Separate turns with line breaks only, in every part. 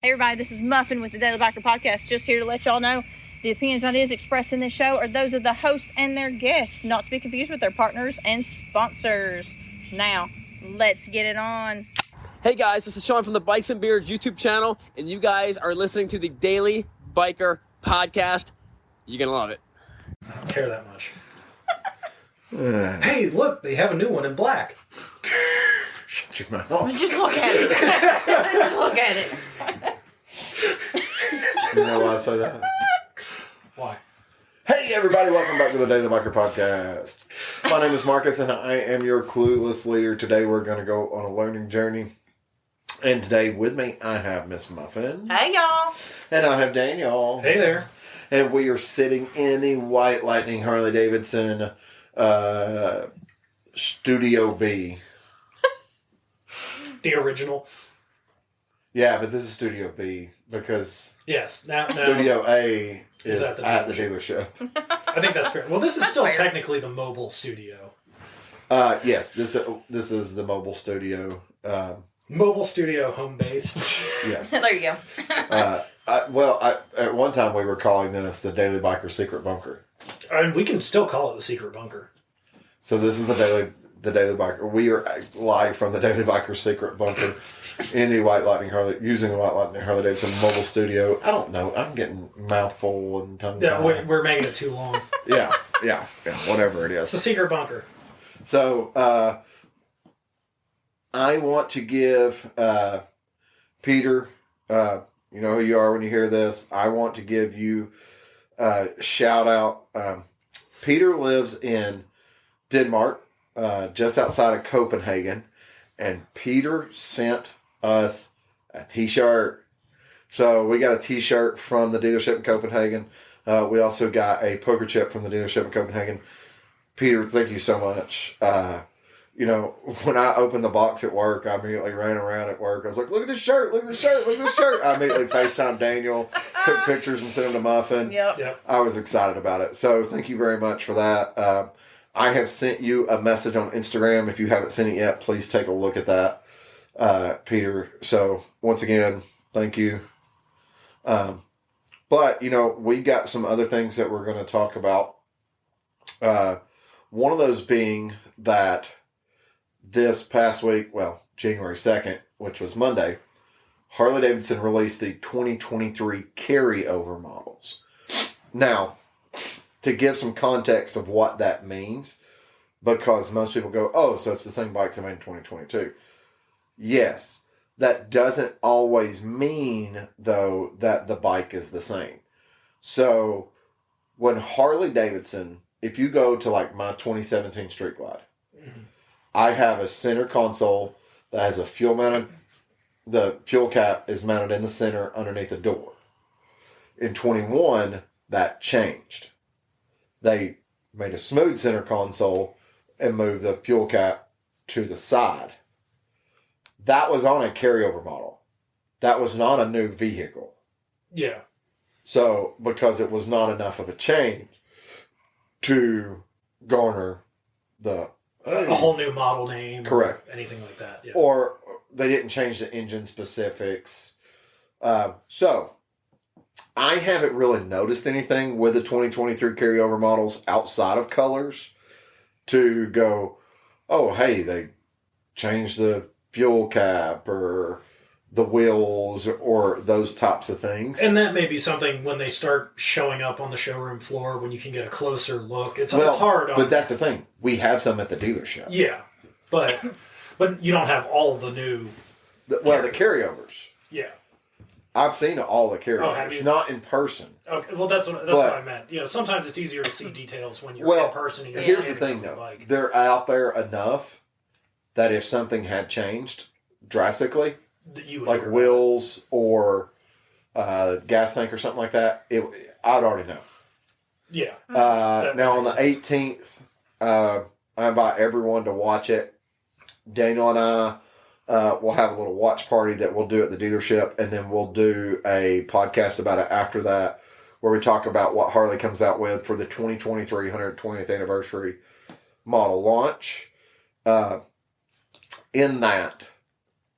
Hey everybody, this is Muffin with the Daily Biker Podcast. Just here to let y'all know the opinions and ideas expressed in this show are those of the hosts and their guests, not to be confused with their partners and sponsors. Now, let's get it on.
Hey guys, this is Sean from the Bikes and Beards YouTube channel, and you guys are listening to the Daily Biker Podcast. You're gonna love it.
I don't care that much. Hey, look, they have a new one in black. Shut your mouth.
Just look at it. Just look at it.
You know why I say that?
Why?
Hey everybody, welcome back to the Daily Biker Podcast. My name is Marcus and I am your clueless leader. Today we're going to go on a learning journey. And today with me I have Miss Muffin.
Hey y'all.
And I have Daniel.
Hey there.
And we are sitting in the White Lightning Harley Davidson Studio B.
The original.
Yeah, but this is Studio B because
Yes. Now
Studio A is
at the
at the dealership.
I think that's fair. Well, this is still
fair.
technically the mobile studio.
Yes, this is the mobile studio.
Mobile studio home base.
Yes.
There you go.
At one time we were calling this the Daily Biker Secret Bunker.
And we can still call it the secret bunker.
So this is the Daily Biker. We are live from the Daily Biker Secret Bunker in the White Lightning Harley, using the White Lightning Harley Davidson mobile studio. I don't know. I'm getting mouthful and tongue.
Yeah, we're making it too long.
Yeah. Whatever it
It's the
is.
secret bunker.
So I want to give Peter. You know who you are when you hear this. I want to give you a shout out. Peter lives in Denmark, just outside of Copenhagen, and Peter sent us a t-shirt. So we got a t-shirt from the dealership in Copenhagen. We also got a poker chip from the dealership in Copenhagen. Peter, thank you so much. When I opened the box at work, I immediately ran around at work. I was like, look at this shirt, look at this shirt, look at this shirt. I immediately FaceTimed Daniel, took pictures and sent them to Muffin.
Yep.
I was excited about it. So thank you very much for that. I have sent you a message on Instagram. If you haven't seen it yet, please take a look at that, Peter. So once again, thank you. But, we got some other things that we're going to talk about. One of those being that this past week, January 2nd, which was Monday, Harley Davidson released the 2023 carryover models. Now, to give some context of what that means, because most people go, oh, so it's the same bikes I made in 2022. Yes, that doesn't always mean, though, that the bike is the same. So, when Harley Davidson, if you go to like my 2017 Street Glide, I have a center console that has a fuel mounted, the fuel cap is mounted in the center underneath the door. In 21, that changed. They made a smooth center console and moved the fuel cap to the side. That was on a carryover model. That was not a new vehicle.
Yeah.
So, because it was not enough of a change to garner
A whole new model name.
Correct.
Or anything like that. Yeah.
Or they didn't change the engine specifics. So, I haven't really noticed anything with the 2023 carryover models outside of colors to go, oh, hey, they changed the fuel cap or the wheels or those types of things.
And that may be something when they start showing up on the showroom floor when you can get a closer look. It's hard.
But that's the thing. We have some at the dealership.
Yeah. But you don't have all the new...
The carryovers.
Yeah.
I've seen all the carryovers.
Oh, have you?
Not in person.
Okay, well, that's what I meant. Sometimes it's easier to see details when you're in person. And you're
here's the
standing
thing,
on the
though.
bike.
They're out there enough that if something had changed drastically,
You would
like
hear
wheels or gas tank or something like that, I'd already know.
Yeah.
Now on the 18th, I invite everyone to watch it. Daniel and I we'll have a little watch party that we'll do at the dealership, and then we'll do a podcast about it after that, where we talk about what Harley comes out with for the 2023 120th anniversary model launch. In that,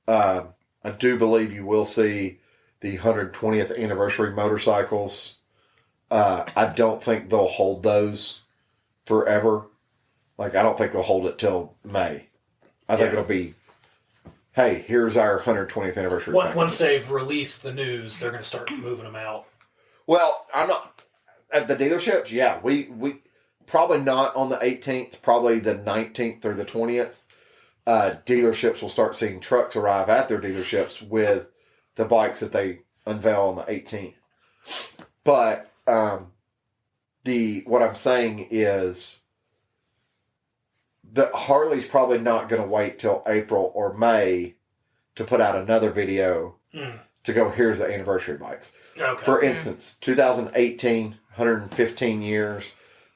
I do believe you will see the 120th anniversary motorcycles. I don't think they'll hold those forever. Like, I don't think they'll hold it till May. I think it'll be, hey, here's our 120th anniversary.
Once they've released the news, they're going to start moving them out.
Well, I'm not at the dealerships. Yeah, we probably not on the 18th, probably the 19th or the 20th. Dealerships will start seeing trucks arrive at their dealerships with the bikes that they unveil on the 18th. But what I'm saying is that Harley's probably not going to wait till April or May to put out another video to go, here's the anniversary bikes.
Okay.
For instance, 2018, 115 years,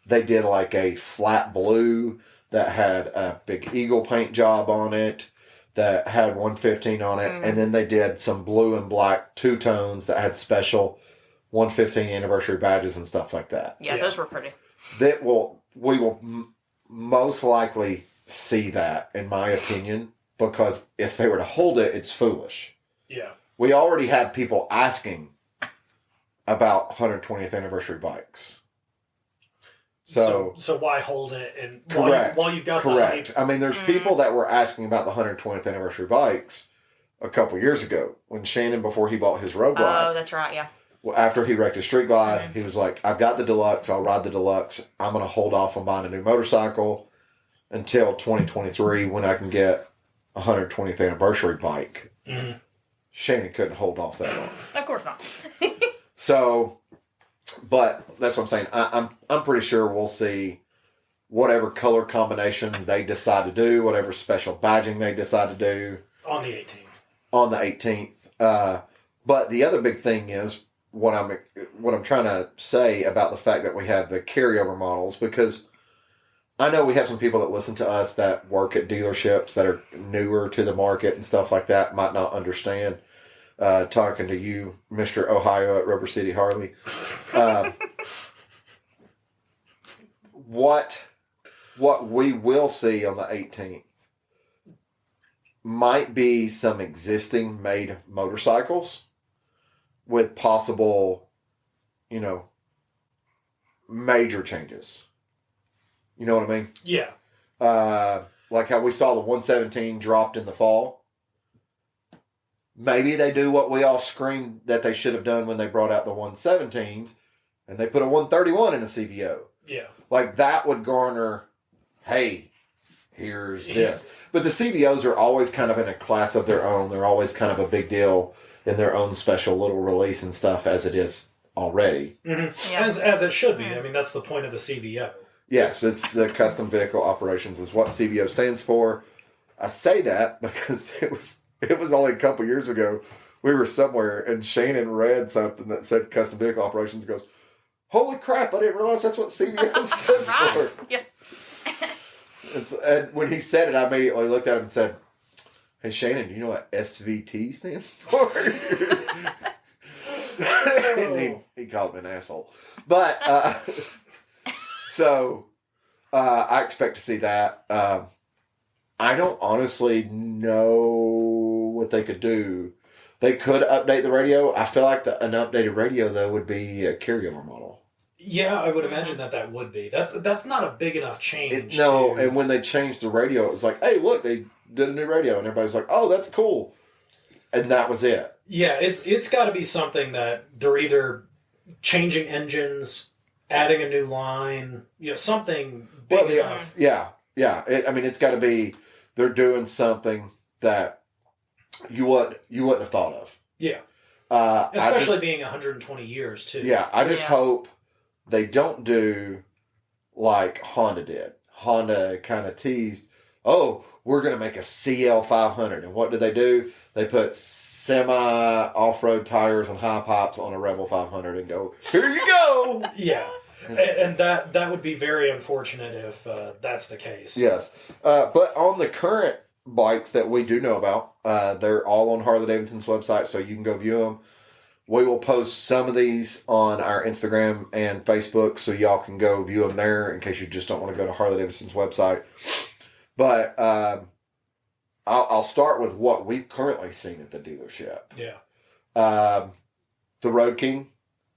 they did like a flat blue that had a big eagle paint job on it, that had 115 on it, and then they did some blue and black two-tones that had special 115 anniversary badges and stuff like that.
Yeah, those were pretty.
We will most likely see that, in my opinion, because if they were to hold it, it's foolish.
Yeah.
We already have people asking about 120th anniversary bikes. So
why hold it? And
correct.
While you've got
correct.
the hype.
I mean, there's people that were asking about the 120th anniversary bikes a couple years ago when Shannon, before he bought his Road Glide.
Oh, that's right. Yeah.
Well, after he wrecked his Street Glide, he was like, I've got the Deluxe. I'll ride the Deluxe. I'm going to hold off on buying a new motorcycle until 2023 when I can get a 120th anniversary bike.
Mm-hmm.
Shannon couldn't hold off that long.
Of course not.
So, but that's what I'm saying. I'm pretty sure we'll see whatever color combination they decide to do, whatever special badging they decide to do.
On the 18th.
On the 18th. But the other big thing is what I'm trying to say about the fact that we have the carryover models, because I know we have some people that listen to us that work at dealerships that are newer to the market and stuff like that, might not understand. Talking to you, Mr. Ohio at Rubber City Harley. What we will see on the 18th might be some existing made motorcycles with possible, major changes. You know what I mean?
Yeah.
Like how we saw the 117 dropped in the fall. Maybe they do what we all screamed that they should have done when they brought out the 117s, and they put a 131 in a CVO.
Yeah.
Like that would garner, hey, here's this. But the CVOs are always kind of in a class of their own. They're always kind of a big deal in their own special little release and stuff, as it is already.
Mm-hmm.
Yeah.
As it should be. I mean, that's the point of the CVO.
Yes, it's the Custom Vehicle Operations is what CVO stands for. I say that because it was only a couple years ago. We were somewhere and Shannon read something that said Custom Vehicle Operations, goes, holy crap, I didn't realize that's what CVO stands for.
Yeah.
And when he said it, I immediately looked at him and said, hey, Shannon, do you know what SVT stands for? And he called me an asshole. But, so, I expect to see that. I don't honestly know what they could do. They could update the radio. I feel like an updated radio, though, would be a carryover model.
Yeah, I would imagine that would be. That's not a big enough change.
And when they changed the radio, it was like, hey, look, they did a new radio. And everybody's like, oh, that's cool. And that was it.
Yeah, it's got to be something that they're either changing engines, adding a new line, something big enough.
Yeah. It's got to be they're doing something that you wouldn't have thought of.
Yeah. Especially being 120 years, too.
Yeah, I just hope they don't do like Honda did. Honda kind of teased, oh, we're going to make a CL500. And what did they do? They put semi-off-road tires and high pipes on a Rebel 500 and go, here you go!
Yeah. And that would be very unfortunate if that's the case.
Yes. But on the current bikes that we do know about, they're all on Harley Davidson's website, so you can go view them. We will post some of these on our Instagram and Facebook, so y'all can go view them there in case you just don't want to go to Harley Davidson's website. But I'll start with what we've currently seen at the dealership.
Yeah.
the Road King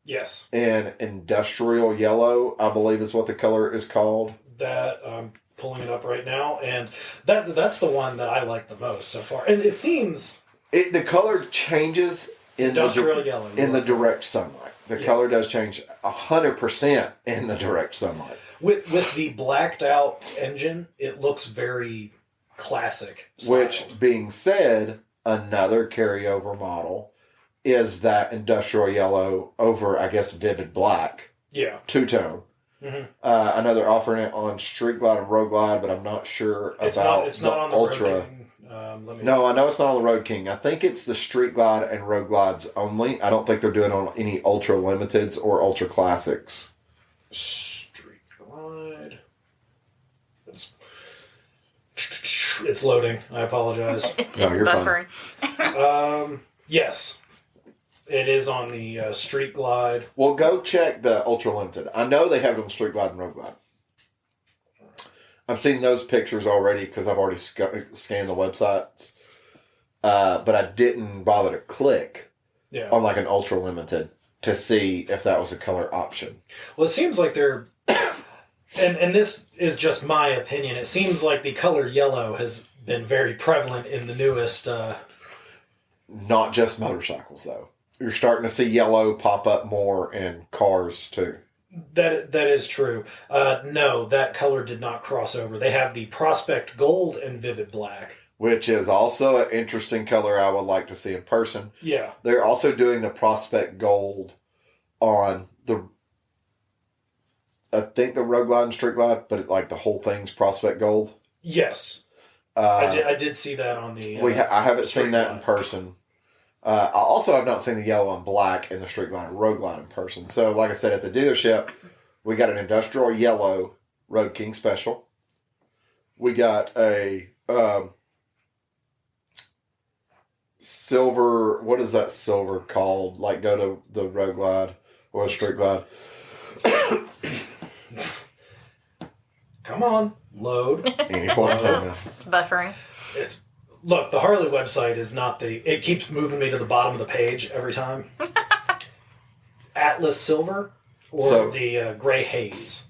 Yes.
in industrial yellow, I believe is what the color is called.
That I'm pulling it up right now, and that's the one that I like the most so far. And it seems
The color changes in
industrial yellow
in the direct sunlight. The color does change 100% in the direct sunlight.
With the blacked out engine, it looks very classic.
Which,
styled.
being said, another carryover model is that industrial yellow over, I guess, vivid black.
Yeah.
Two-tone.
Mm-hmm.
I know they're offering it on Street Glide and Road Glide, but I'm not sure
It's
about
not on the
Ultra.
Road King.
No, I know it's not on the Road King. I think it's the Street Glide and Road Glides only. I don't think they're doing it on any Ultra Limiteds or Ultra Classics.
Street Glide. It's loading. I apologize.
It's
No, you're
buffering.
Yes. It is on the Street Glide.
Well, go check the Ultra Limited. I know they have it on Street Glide and Road Glide. I've seen those pictures already because I've already scanned the websites. But I didn't bother to click on like an Ultra Limited to see if that was a color option.
Well, it seems like they're... And this is just my opinion. It seems like the color yellow has been very prevalent in the newest...
Not just motorcycles, though. You're starting to see yellow pop up more in cars, too.
That is true. No, that color did not cross over. They have the Prospect Gold and Vivid Black.
Which is also an interesting color I would like to see in person.
Yeah.
They're also doing the Prospect Gold on I think the Road Glide and Street Glide, but like the whole thing's Prospect Gold.
Yes. I did see that on the...
I haven't seen that in
Glide.
person. I also have not seen the yellow and black in the Street Glide and Road Glide in person. So, like I said, at the dealership, we got an industrial yellow Road King Special. We got a silver, what is that silver called? Like, go to the Road Glide or the Street Glide.
Come on, load.
Any point in time now.
Buffering.
Look, the Harley website is not it keeps moving me to the bottom of the page every time. Atlas Silver or the Gray Haze?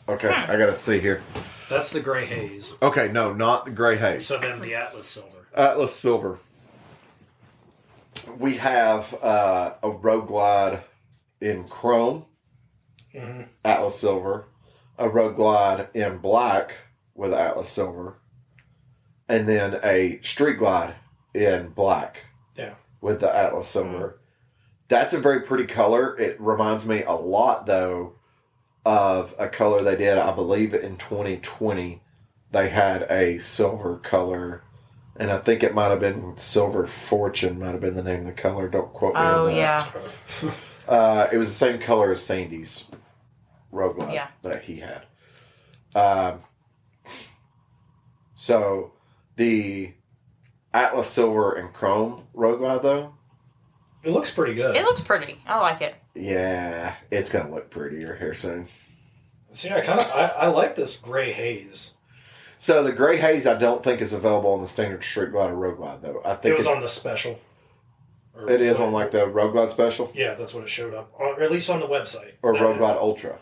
Okay, I gotta see here.
That's the Gray Haze.
Okay, no, not the Gray Haze.
So then the Atlas Silver.
Atlas Silver. We have a Road Glide in chrome, Atlas Silver, a Road Glide in black with Atlas Silver, and then a Street Glide in black with the Atlas Silver. That's a very pretty color. It reminds me a lot, though, of a color they did, I believe, in 2020. They had a silver color, and I think it might have been Silver Fortune, might have been the name of the color. Don't quote me on that.
Yeah.
It was the same color as Sandy's Road Glide that he had. So the Atlas Silver and Chrome Road Glide, though,
it looks pretty good.
It looks pretty. I like it.
Yeah, it's gonna look prettier here soon.
See, I like this Gray Haze.
So the Gray Haze, I don't think is available on the standard Street Glide or Road Glide, though. I think
it was on the special.
It is on like the Road Glide Special?
Yeah, that's what it showed up. Or at least on the website.
Or Road Glide Ultra.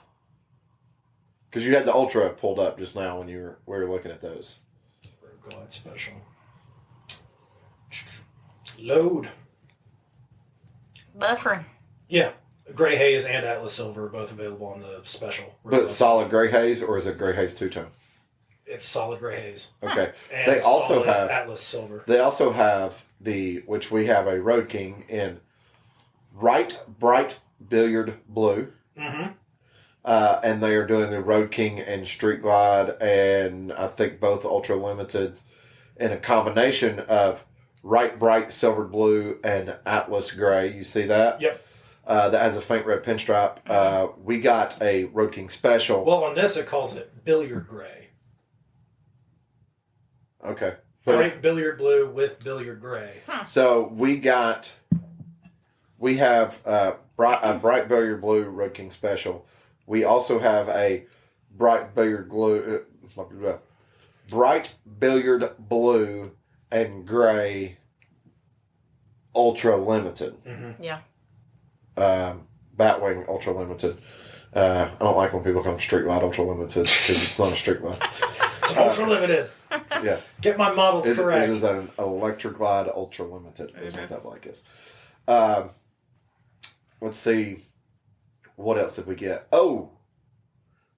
Because you had the Ultra pulled up just now when we were looking at those.
Road Glide Special. Load.
Buffering.
Yeah. Gray Haze and Atlas Silver are both available on the special.
But it's solid Gray Haze, or is it Gray Haze two-tone?
It's solid Gray Haze.
Okay.
And
They also
solid
have
Atlas Silver.
They also have which we have a Road King in bright billiard blue.
Mm-hmm.
And they are doing the Road King and Street Glide, and I think both Ultra Limiteds in a combination of bright silver blue and Atlas gray. You see that?
Yep.
That has a faint red pinstripe. We got a Road King Special.
Well, on this it calls it billiard gray.
Okay.
Bright billiard blue with billiard gray.
So we have a bright billiard blue Road King Special. We also have a bright billiard blue and gray Ultra Limited.
Mm-hmm.
Yeah.
Batwing Ultra Limited. I don't like when people call them Street Glide Ultra Limited because it's not a Street Glide.
It's ultra limited.
Yes.
Get my models correct.
It is an Electric Glide Ultra Limited is what that bike is. Let's see. What else did we get? Oh,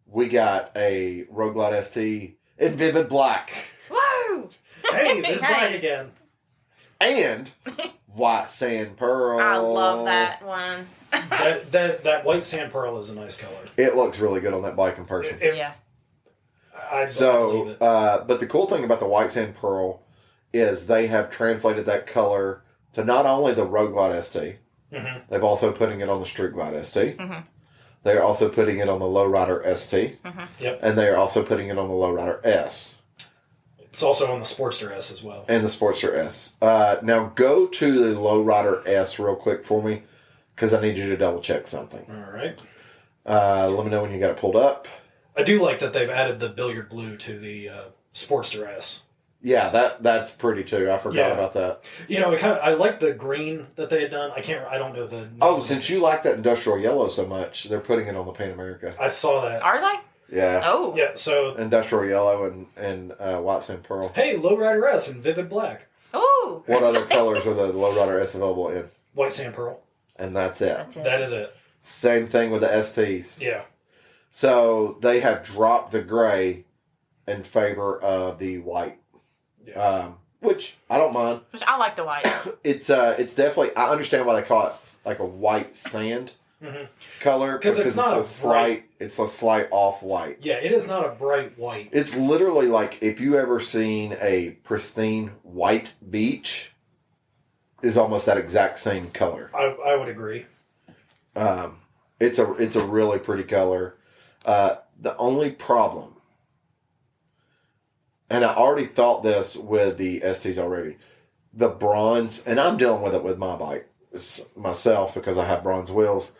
we got a Road Glide ST in Vivid Black.
Woo!
Hey, there's black again.
And White Sand Pearl.
I love that one.
That white sand pearl is a nice color.
It looks really good on that bike in person.
Yeah.
I believe it.
But the cool thing about the White Sand Pearl is they have translated that color to not only the Road Glide ST,
Mm-hmm.
they've also putting it on the Street Glide ST.
Mm-hmm.
They're also putting it on the Lowrider ST.
Mm-hmm.
Yep.
And they are also putting it on the Lowrider S.
It's also on the Sportster S as well.
And the Sportster S. Now go to the Lowrider S real quick for me, because I need you to double check something.
All right.
Let me know when you got it pulled up.
I do like that they've added the billiard blue to the Sportster S.
Yeah, that's pretty too. I forgot about that.
You know, I like the green that they had done. I don't know the.
Oh, since you like that industrial yellow so much, they're putting it on the Pan America.
I saw that.
Are they?
Yeah.
Oh.
Yeah. So
Industrial yellow and White Sand Pearl.
hey, Lowrider S in vivid black.
Oh.
What other colors are the Lowrider S available in?
White sand pearl.
And that's it.
That's it.
That is it.
Same thing with the STs.
Yeah.
So they have dropped the gray in favor of the white.
Yeah.
Which I don't mind.
Which I like the white.
It's definitely, I understand why they call it like a white sand color
Because it's not
a slight off white.
Yeah, it is not a bright white.
It's literally like if you ever seen a pristine white beach, is almost that exact same color.
I would agree.
It's a really pretty color. The only problem, and I already thought this with the STs already, the bronze, and I'm dealing with it with my bike myself because I have bronze wheels.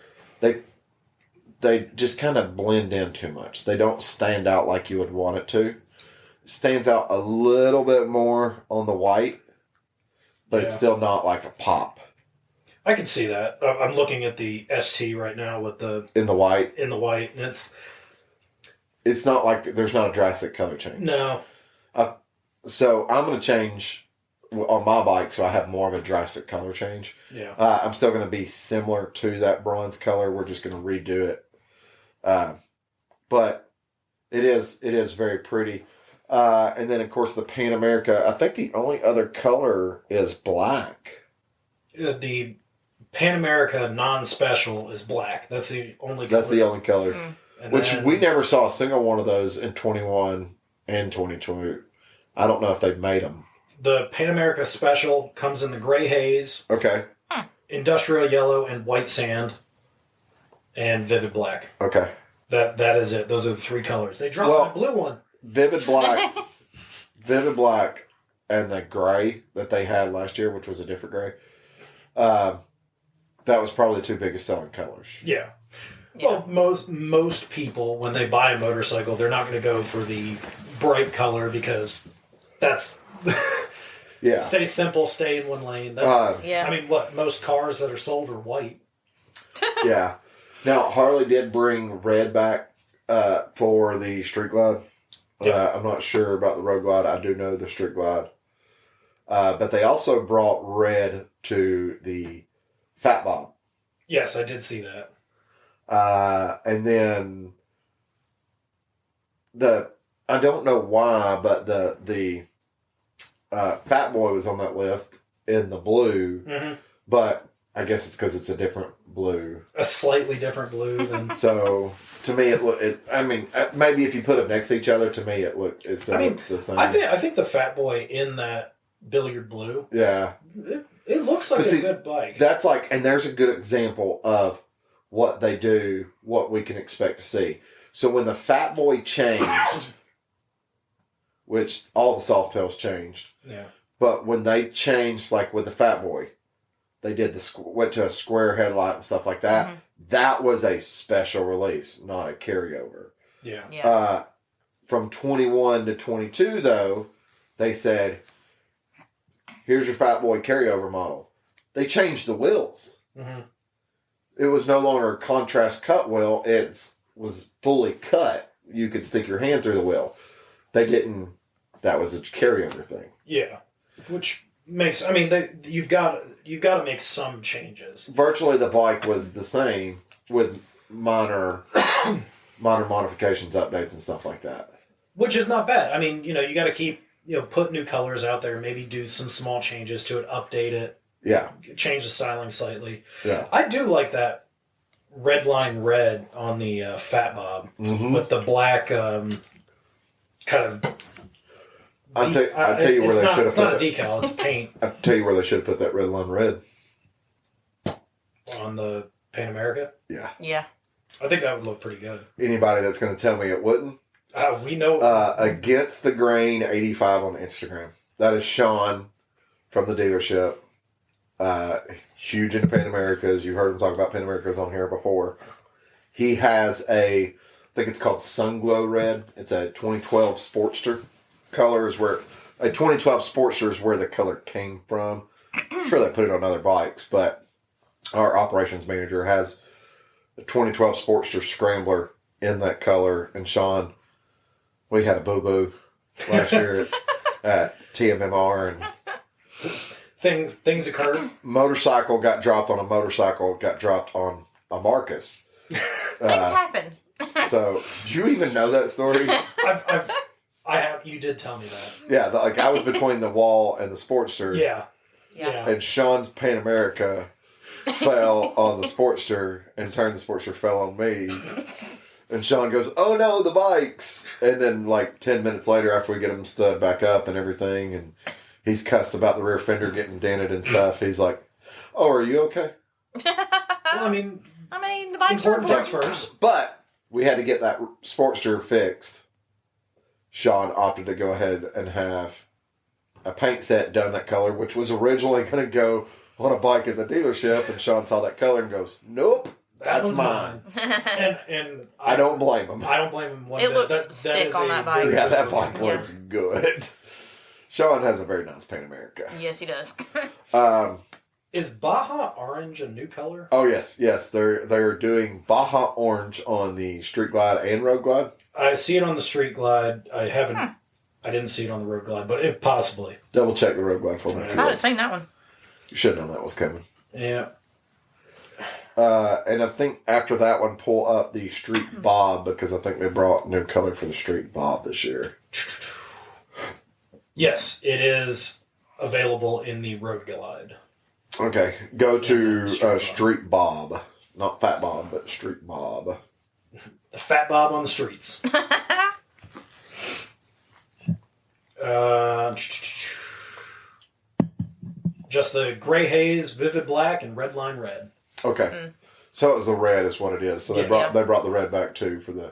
They just kind of blend in too much. They don't stand out like you would want it to. It stands out a little bit more on the white, but it's still not like a pop.
I can see that. I'm looking at the ST right now with
in the white,
and
it's not like there's not a drastic color change.
No.
So I'm going to change on my bike so I have more of a drastic color change.
Yeah.
I'm still going to be similar to that bronze color. We're just going to redo it. But it is very pretty. And then, of course, the Pan America, I think the only other color is black.
The Pan America non-special is black. That's the only color.
That's the only color.
And
Which
then,
we never saw a single one of those in 21 and 22. I don't know if they've made them.
the Pan America Special comes in the gray haze,
Okay.
industrial yellow, and white sand, and vivid black.
Okay.
That is it. Those are the three colors. They dropped the blue one.
Vivid black, and the gray that they had last year, which was a different gray. That was probably the two biggest selling colors.
Yeah.
Yeah.
Well, most people, when they buy a motorcycle, they're not going to go for the bright color because that's
Yeah.
stay simple, stay in one lane. That's
Yeah.
I mean, what most cars that are sold are white.
Yeah. Now Harley did bring red back for the Street Glide.
Yeah.
I'm not sure about the Road Glide. I do know the Street Glide. But they also brought red to the Fat Bob.
Yes, I did see that.
And then I don't know why, but the Fat Boy was on that list in the blue,
Mm-hmm.
but I guess it's because it's a different blue.
A slightly different blue than.
So to me, I mean, maybe if you put them next to each other, to me looks the same.
I think the Fat Boy in that billiard blue.
Yeah,
It looks like a good bike.
That's and there's a good example of what they do, what we can expect to see. So when the Fat Boy changed, which all the Softails changed,
Yeah.
but when they changed, like with the Fat Boy, they did went to a square headlight and stuff like that.
Mhm.
That was a special release, not a carryover.
Yeah.
Yeah.
From 21 to 22, though, they said, here's your Fat Boy carryover model. they changed the wheels.
Mm-hmm.
It was no longer a contrast cut wheel. It was fully cut. You could stick your hand through the wheel. They didn't. That was a carryover thing.
Yeah, which makes. I mean, you've got to make some changes.
Virtually, the bike was the same with minor modifications, updates, and stuff like that.
Which is not bad. I mean, you got to keep put new colors out there. Maybe do some small changes to it. Update it.
Yeah.
Change the styling slightly.
Yeah.
I do like that red line red on the Fat Bob with the black kind of.
I'll tell you where they should have put it.
It's not a decal, it's paint.
I'll tell you where they should have put that red line red.
On the Pan America?
Yeah.
Yeah.
I think that would look pretty good.
Anybody that's going to tell me it wouldn't.
We know.
Against the Grain 85 on Instagram. That is Sean from the dealership. Huge into Pan Americas. You've heard him talk about Pan Americas on here before. He has I think it's called Sunglow Red. It's a 2012 Sportster. Color is where a 2012 Sportster is where the color came from. I'm sure they put it on other bikes, but our operations manager has a 2012 Sportster Scrambler in that color. And Sean, we had a boo-boo last year at TMMR, and
things occur.
Motorcycle got dropped on a motorcycle, got dropped on a Marcus.
Things happen.
So, do you even know that story?
I have. You did tell me that.
Yeah, I was between the wall and the Sportster.
Yeah.
And Sean's Pan America fell on the Sportster, and turned the Sportster fell on me. And Sean goes, "Oh no, the bikes!" And then 10 minutes later, after we get him stood back up and everything, and he's cussed about the rear fender getting dented and stuff, he's like, "Oh, are you okay?"
Well, I mean,
the bikes are
important things first.
But we had to get that Sportster fixed. Sean opted to go ahead and have a paint set done that color, which was originally going to go on a bike at the dealership, and Sean saw that color and goes, "Nope, that's mine."
And
I don't blame him.
I don't blame him one
It
bit.
looks sick on that bike.
Yeah, that bike looks good. Sean has a very nice Pan America.
Yes, he does.
Is Baja Orange a new color?
Oh yes, they're doing Baja Orange on the Street Glide and Road Glide.
I see it on the Street Glide. I didn't see it on the Road Glide, but it possibly.
Double check the Road Glide for me.
I haven't seen that one.
You should have known that was coming.
Yeah.
And I think after that one, pull up the Street Bob, because I think they brought new color for the Street Bob this year.
Yes, it is available in the Road Glide.
Okay, go to Street Bob. Not Fat Bob, but Street Bob.
The Fat Bob on the streets. Just the gray haze, vivid black, and red line red.
Okay, so it was the red is what it is. So they brought the red back too for the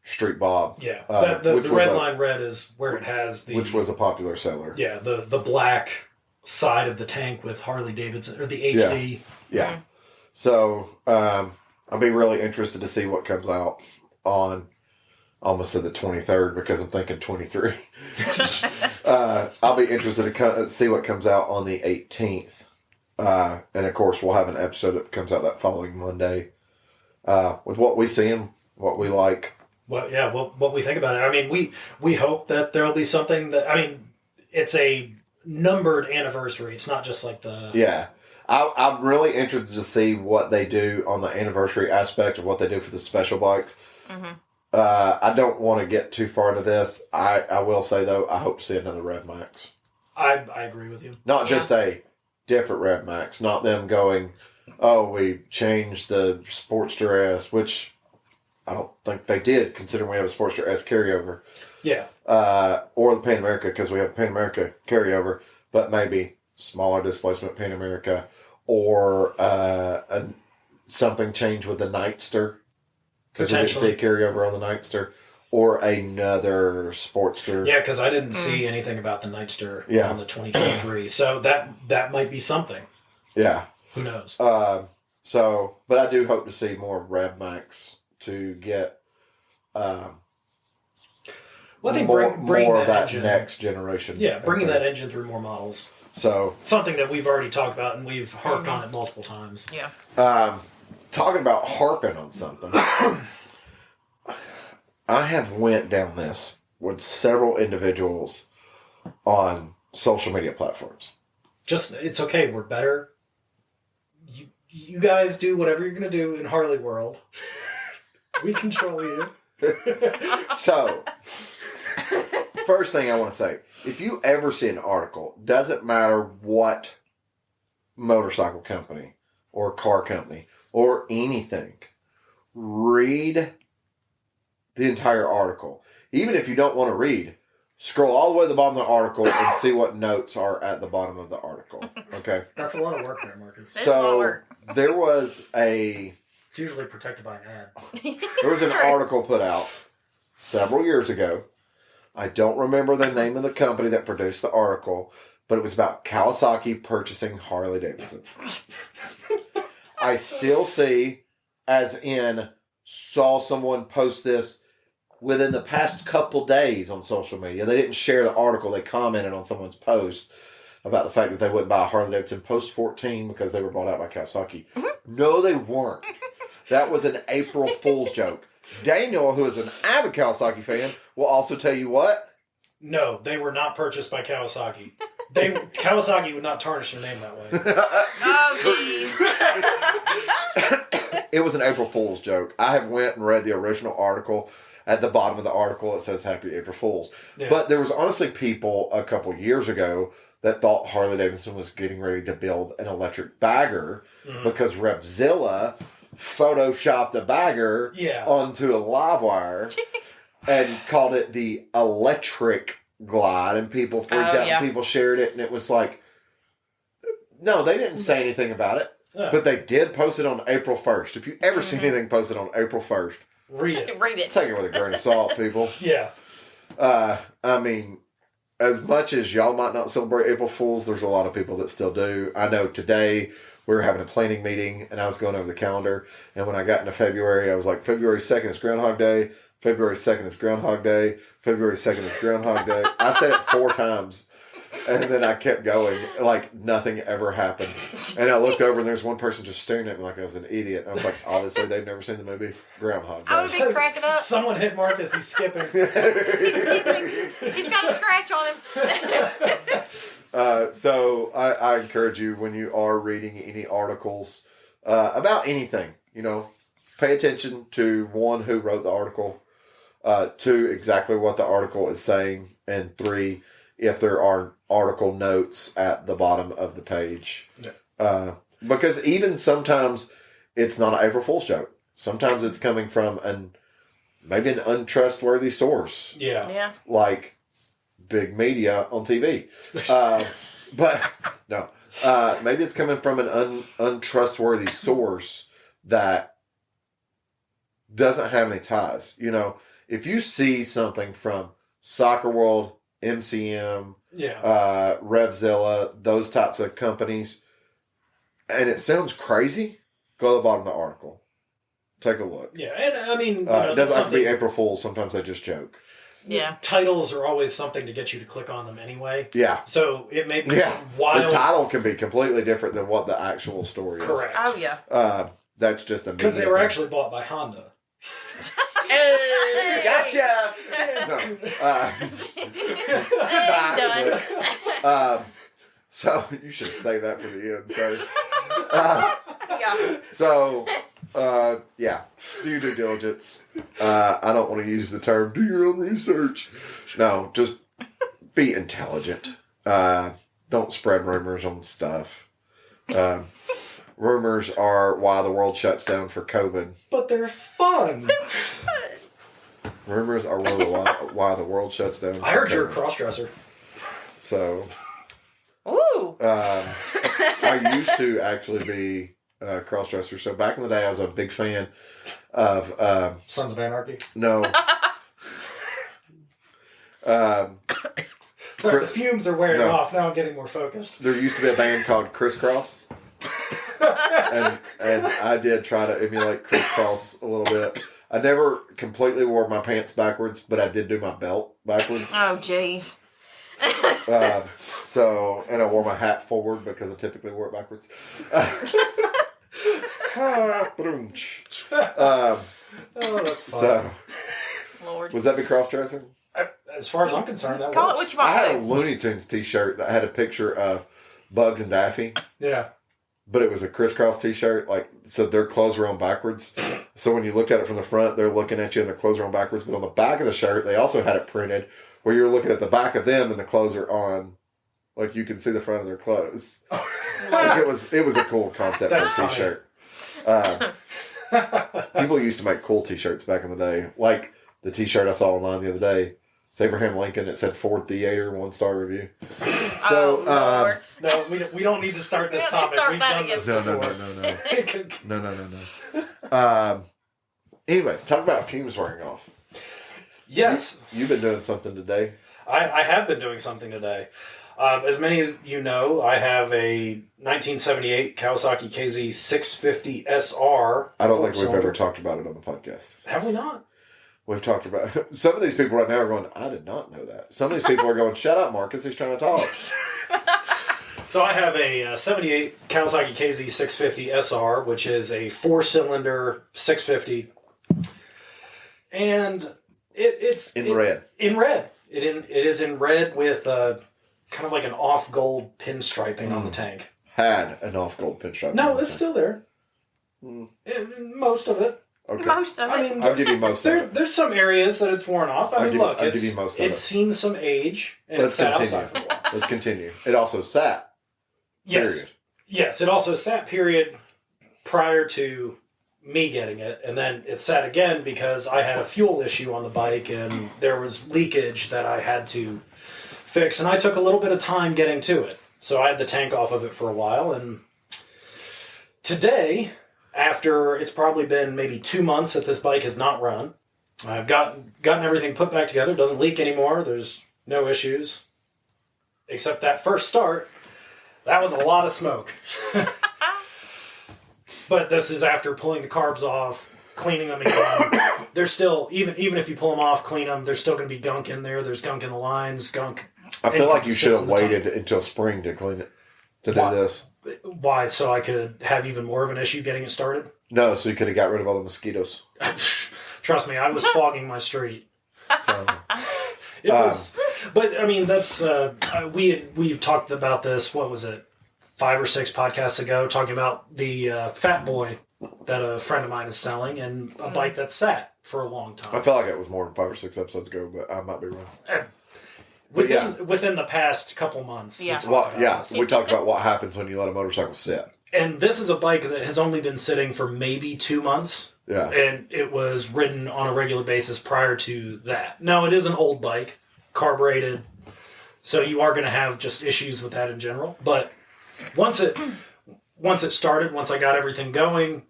Street Bob.
Yeah, the red line red is where it has the...
Which was a popular seller.
Yeah, the black side of the tank with Harley Davidson, or the HD.
Yeah. So, I'll be really interested to see what comes out on, almost said the 23rd, because I'm thinking 23. I'll be interested to see what comes out on the 18th. And of course, we'll have an episode that comes out that following Monday, with what we see and what we like.
Well, yeah, what we think about it. I mean, we hope that there'll be something that, I mean, it's a numbered anniversary. It's not just like the...
Yeah. I'm really interested to see what they do on the anniversary aspect of what they do for the special bikes. Mm-hmm. I don't want to get too far into this. I will say, though, I hope to see another Rev Max.
I agree with you.
Not just a different Rev Max. Not them going, "Oh, we changed the Sportster S," which I don't think they did, considering we have a Sportster S carryover.
Yeah.
Or the Pan America, because we have a Pan America carryover, but maybe smaller displacement Pan America, or something changed with the Nightster, because we didn't see a carryover on the Nightster, or another Sportster.
Yeah, because I didn't see anything about the Nightster on the 2023, so that might be something.
Yeah.
Who knows?
But I do hope to see more Rev Max to get
I think
more
bring
of that
engine,
next generation.
Yeah, bringing that engine through more models.
So
something that we've already talked about and we've harped on it multiple times.
Yeah.
talking about harping on something, I have went down this with several individuals on social media platforms.
Just, it's okay. We're better. You guys do whatever you're going to do in Harley World. We control you.
So, first thing I want to say, if you ever see an article, doesn't matter what motorcycle company or car company or anything, read the entire article. Even if you don't want to read, scroll all the way to the bottom of the article and see what notes are at the bottom of the article. Okay?
That's a lot of work there, Marcus.
That's a lot of
So,
work.
there was a...
It's usually protected by an ad.
There was an article put out several years ago. I don't remember the name of the company that produced the article, but it was about Kawasaki purchasing Harley Davidson. I still see, as in, saw someone post this within the past couple days on social media. They didn't share the article. They commented on someone's post about the fact that they wouldn't buy a Harley Davidson post 14 because they were bought out by Kawasaki. No, they weren't. That was an April Fool's joke. Daniel, who is an avid Kawasaki fan, will also tell you what?
No, they were not purchased by Kawasaki. Kawasaki would not tarnish their name that way.
Oh, jeez.
It was an April Fool's joke. I have went and read the original article. At the bottom of the article, it says Happy April Fools. Yeah. But there was honestly people a couple years ago that thought Harley Davidson was getting ready to build an electric bagger because Revzilla photoshopped a bagger onto a live wire and called it the electric glide, and people freaked out and people shared it, and it was like, no, they didn't say anything about it, but they did post it on April 1st. If you ever see anything posted on April 1st,
read it.
Read it.
Take it with a grain of salt, people.
Yeah.
I mean, as much as y'all might not celebrate April Fools, there's a lot of people that still do. I know today we were having a planning meeting, and I was going over the calendar, and when I got into February, I was like, February 2nd is Groundhog Day, February 2nd is Groundhog Day, February 2nd is Groundhog Day. I said it 4 times, and then I kept going, like nothing ever happened. And I looked over, and there's one person just staring at me like I was an idiot. And I was like, obviously, they've never seen the movie Groundhog Day.
I would be cracking up.
Someone hit Marcus, he's skipping.
He's skipping. He's got a scratch on him.
So I encourage you, when you are reading any articles about anything, pay attention to, 1, who wrote the article, 2, exactly what the article is saying, and 3, if there are article notes at the bottom of the page. Yeah. Because even sometimes it's not an April Fool's joke. Sometimes it's coming from maybe an untrustworthy source.
Yeah.
Yeah.
Like big media on TV. But no, maybe it's coming from an untrustworthy source that doesn't have any ties. If you see something from Soccer World, MCM, Revzilla, those types of companies, and it sounds crazy, go to the bottom of the article. Take a look.
Yeah, and I mean,
it doesn't have to be April Fool's. Sometimes they just joke.
Yeah.
Titles are always something to get you to click on them anyway.
Yeah.
So it may be wild.
The title can be completely different than what the actual story is.
Correct.
Oh, yeah.
That's just a
because they were actually bought by Honda.
Hey, gotcha. No.
Done.
So you should say that for the end.
Yeah.
Do your due diligence. I don't want to use the term do your own research. No, just be intelligent. Don't spread rumors on stuff. Rumors are why the world shuts down for COVID.
But they're fun.
Rumors are why the world shuts down.
I heard you're a crossdresser.
So,
Ooh.
I used to actually be a crossdresser. So back in the day, I was a big fan of
Sons of Anarchy.
No.
Sorry, the fumes are wearing off. Now I'm getting more focused.
There used to be a band called Crisscross. and I did try to emulate Crisscross a little bit. I never completely wore my pants backwards, but I did do my belt backwards.
Oh, jeez.
And I wore my hat forward because I typically wore it backwards.
Oh, that's fun.
So,
Lord.
was that be cross-dressing?
As far as I'm concerned, that
Call it
works.
what you want.
I had a Looney Tunes t-shirt that had a picture of Bugs and Daffy,
Yeah.
but it was a crisscross t-shirt. So their clothes were on backwards. So when you looked at it from the front, they're looking at you and their clothes are on backwards. But on the back of the shirt, they also had it printed where you're looking at the back of them and the clothes are on. Like you can see the front of their clothes. It was a cool concept
That's
for a t-shirt. People used to make cool t-shirts back in the day. Like the t-shirt I saw online the other day. It's Abraham Lincoln. It said Ford Theater, 1-star review. So,
Lord.
No, we don't need to start this topic. We've done this before.
No. Anyways, talk about fumes wearing off.
Yes.
You've been doing something today.
I have been doing something today. As many of you know, I have a 1978 Kawasaki KZ 650 SR.
I don't think we've ever talked about it on the podcast.
Have we not?
We've talked about some of these people right now are going, I did not know that. Some of these people are going, shut up, Marcus, he's trying to talk.
So I have a 78 Kawasaki KZ 650 SR, which is a 4-cylinder 650. And it's
red.
In red. It is in red with kind of like an off-gold pinstriping on the tank.
Had an off-gold pinstripe.
No, it's still there. Most of it.
Okay.
Most of it.
I mean,
I'll give you most of it.
There's some areas that it's worn off. I'll
give you most of it.
It's seen some age, and
Let's
it's sat
continue.
outside for a while.
Let's continue. It also sat.
Yes.
Period.
Yes, it also sat period prior to me getting it, and then it sat again because I had a fuel issue on the bike, and there was leakage that I had to fix, and I took a little bit of time getting to it. So I had the tank off of it for a while, and today, after it's probably been maybe 2 months that this bike has not run, I've gotten everything put back together. It doesn't leak anymore. There's no issues. Except that first start, that was a lot of smoke. But this is after pulling the carbs off, cleaning them again. There's still, even if you pull them off, clean them, there's still going to be gunk in there. There's gunk in the lines, gunk.
I feel like you should have waited until spring to clean it, to do this.
Why? So I could have even more of an issue getting it started?
No, so you could have got rid of all the mosquitoes.
Trust me, I was fogging my street.
So,
It was, but I mean, that's we've talked about this. What was it, 5 or 6 podcasts ago? Talking about the Fat Boy that a friend of mine is selling, and a bike that sat for a long time.
I felt like it was more than 5 or 6 episodes ago, but I might be wrong.
Within the past couple months.
Yeah.
We talked about what happens when you let a motorcycle sit.
And this is a bike that has only been sitting for maybe 2 months.
Yeah.
And it was ridden on a regular basis prior to that. Now, it is an old bike, carbureted, so you are going to have just issues with that in general. But once it started, once I got everything going,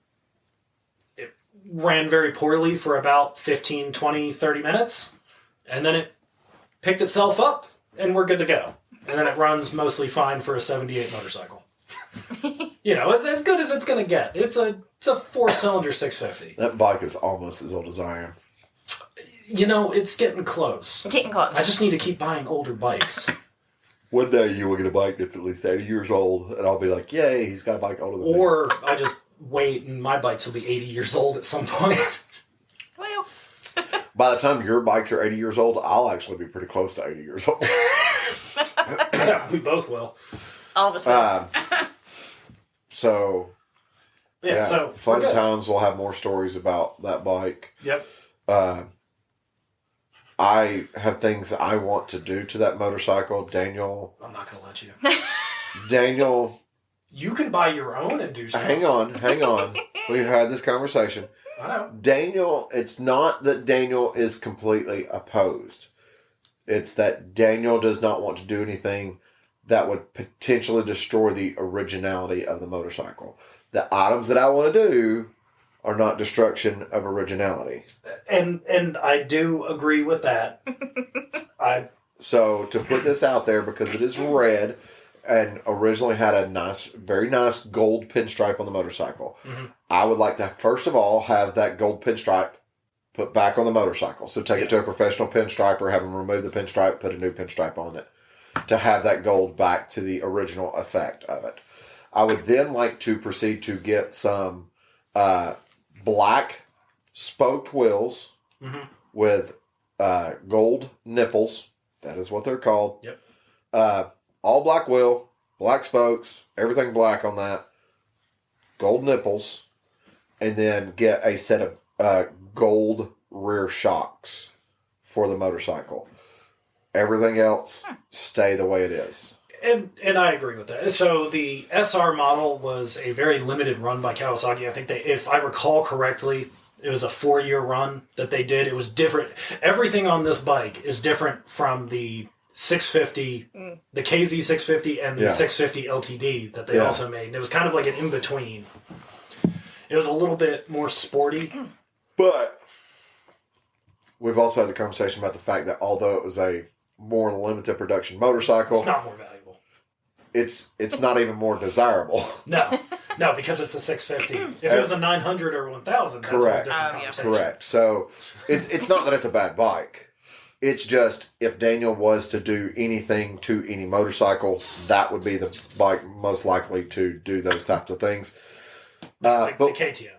it ran very poorly for about 15, 20, 30 minutes. And then it picked itself up, and we're good to go. And then it runs mostly fine for a 78 motorcycle. You know, it's as good as it's going to get. It's a 4-cylinder 650.
That bike is almost as old as I am.
You know, it's getting close.
Getting close.
I just need to keep buying older bikes.
One day you will get a bike that's at least 80 years old, and I'll be like, yay, he's got a bike older than me.
Or I just wait, and my bikes will be 80 years old at some point.
Well.
By the time your bikes are 80 years old, I'll actually be pretty close to 80 years old.
Yeah, we both will.
All of us will.
So,
Yeah, so
fun
we're good.
times. We'll have more stories about that bike.
Yep.
I have things I want to do to that motorcycle. Daniel.
I'm not going to let you.
Daniel.
You can buy your own and do stuff.
Hang on. We've had this conversation.
I know.
Daniel, it's not that Daniel is completely opposed. It's that Daniel does not want to do anything that would potentially destroy the originality of the motorcycle. The items that I want to do are not destruction of originality.
And I do agree with that.
So to put this out there, because it is red and originally had a very nice gold pinstripe on the motorcycle, I would like to first of all have that gold pinstripe put back on the motorcycle. So take it to a professional pinstriper, have them remove the pinstripe, put a new pinstripe on it. to have that gold back to the original effect of it. I would then like to proceed to get some black spoked wheels with gold nipples. That is what they're called.
Yep.
All black wheel, black spokes, everything black on that. Gold nipples. And then get a set of gold rear shocks for the motorcycle. Everything else, stay the way it is.
And I agree with that. So the SR model was a very limited run by Kawasaki. I think if I recall correctly, it was a 4-year run that they did. It was different. Everything on this bike is different from the 650, the KZ 650, and the 650 LTD that they also made. And it was kind of like an in-between. It was a little bit more sporty.
But we've also had the conversation about the fact that although it was a more limited production motorcycle,
it's not more valuable.
It's not even more desirable.
No, because it's a 650. If it was a 900 or 1000, that's a different conversation.
Correct. So it's not that it's a bad bike. It's just if Daniel was to do anything to any motorcycle, that would be the bike most likely to do those types of things.
Like the KTM.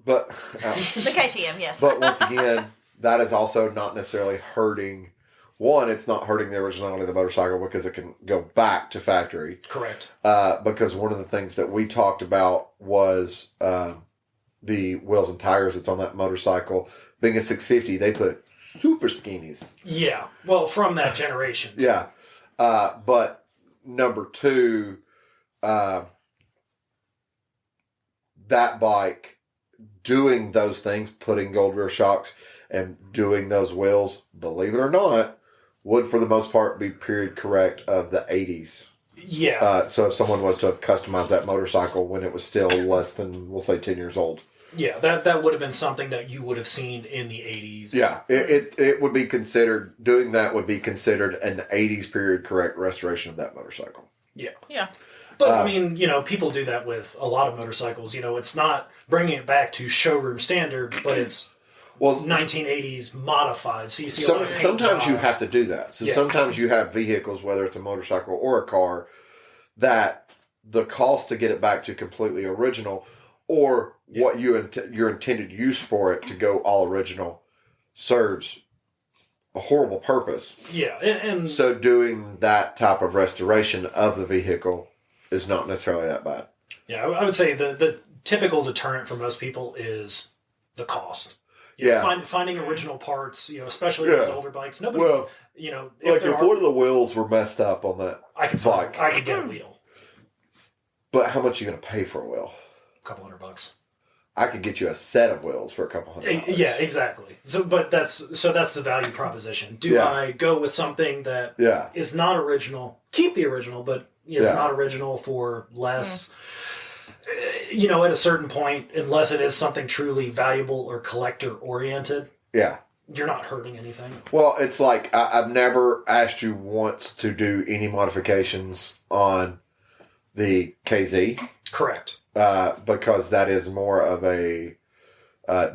But
the KTM, yes.
But once again, that is also not necessarily hurting. One, it's not hurting the originality of the motorcycle because it can go back to factory.
Correct.
Because one of the things that we talked about was the wheels and tires that's on that motorcycle. Being a 650, they put super skinnies.
Yeah. Well, from that generation. Too.
Yeah. But number two, that bike doing those things, putting gold rear shocks and doing those wheels, believe it or not, would for the most part be period correct of the 80s.
Yeah.
So if someone was to have customized that motorcycle when it was still less than, we'll say, 10 years old.
Yeah, that would have been something that you would have seen in the 80s.
Yeah, it would be considered, doing that would be considered an 80s period correct restoration of that motorcycle.
Yeah.
Yeah.
But, I mean, people do that with a lot of motorcycles. It's not bringing it back to showroom standards, but it's 1980s modified. So you see
sometimes you have to do that. So sometimes you have vehicles, whether it's a motorcycle or a car, that the cost to get it back to completely original or what your intended use for it to go all original serves a horrible purpose.
Yeah. And
so doing that type of restoration of the vehicle is not necessarily that bad.
Yeah, I would say the typical deterrent for most people is the cost. Finding original parts, especially those older bikes. Nobody,
if one of the wheels were messed up on that bike,
I could get a wheel.
But how much are you going to pay for a wheel?
A couple $100.
I could get you a set of wheels for a couple $100.
Yeah, exactly. So that's the value proposition. Do I go with something that is not original? Keep the original, but is not original for less. At a certain point, unless it is something truly valuable or collector oriented, you're not hurting anything.
Well, it's like I've never asked you once to do any modifications on the KZ.
Correct.
Because that is more of a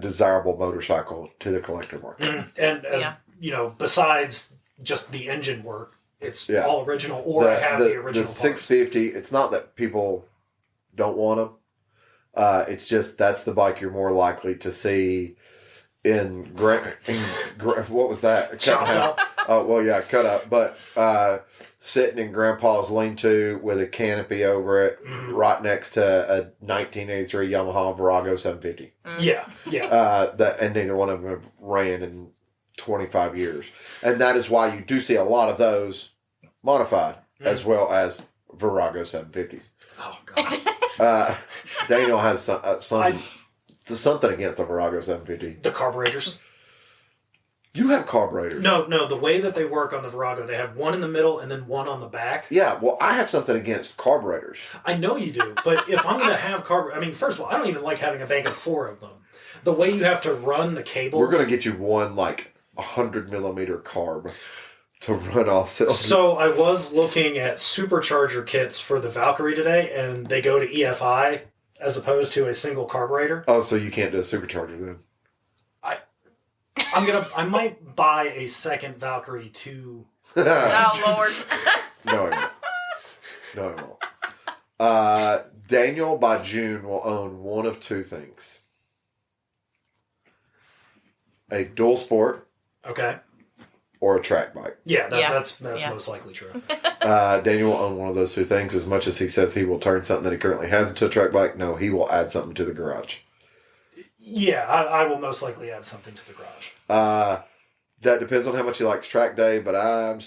desirable motorcycle to the collector market.
And besides just the engine work, it's all original, or I have the original
The 650, it's not that people don't want them. It's just that's the bike you're more likely to see in what was that?
Chopped up.
Oh, well, yeah, cut up. But sitting in Grandpa's lean-to with a canopy over it, right next to a 1983 Yamaha Virago 750.
Yeah.
And neither one of them have ran in 25 years. And that is why you do see a lot of those modified, as well as Virago 750s.
Oh, God.
Daniel has something against the Virago 750.
The carburetors.
You have carburetors.
No. The way that they work on the Virago, they have one in the middle and then one on the back.
Yeah, well, I have something against carburetors.
I know you do, but if I'm going to have first of all, I don't even like having a bank of 4 of them. The way you have to run the cables.
We're going to get you one 100mm carb to run all cylinders.
So I was looking at supercharger kits for the Valkyrie today, and they go to EFI as opposed to a single carburetor.
Oh, so you can't do a supercharger then?
I might buy a second Valkyrie to...
Oh, Lord.
No, he won't. No, he won't. Daniel by June will own one of two things: a dual sport
Okay.
or a track bike.
Yeah,
Yeah.
that's
Yeah.
most likely true.
Daniel will own one of those two things. As much as he says he will turn something that he currently has into a track bike, no, he will add something to the garage.
Yeah, I will most likely add something to the garage.
That depends on how much he likes track day, but to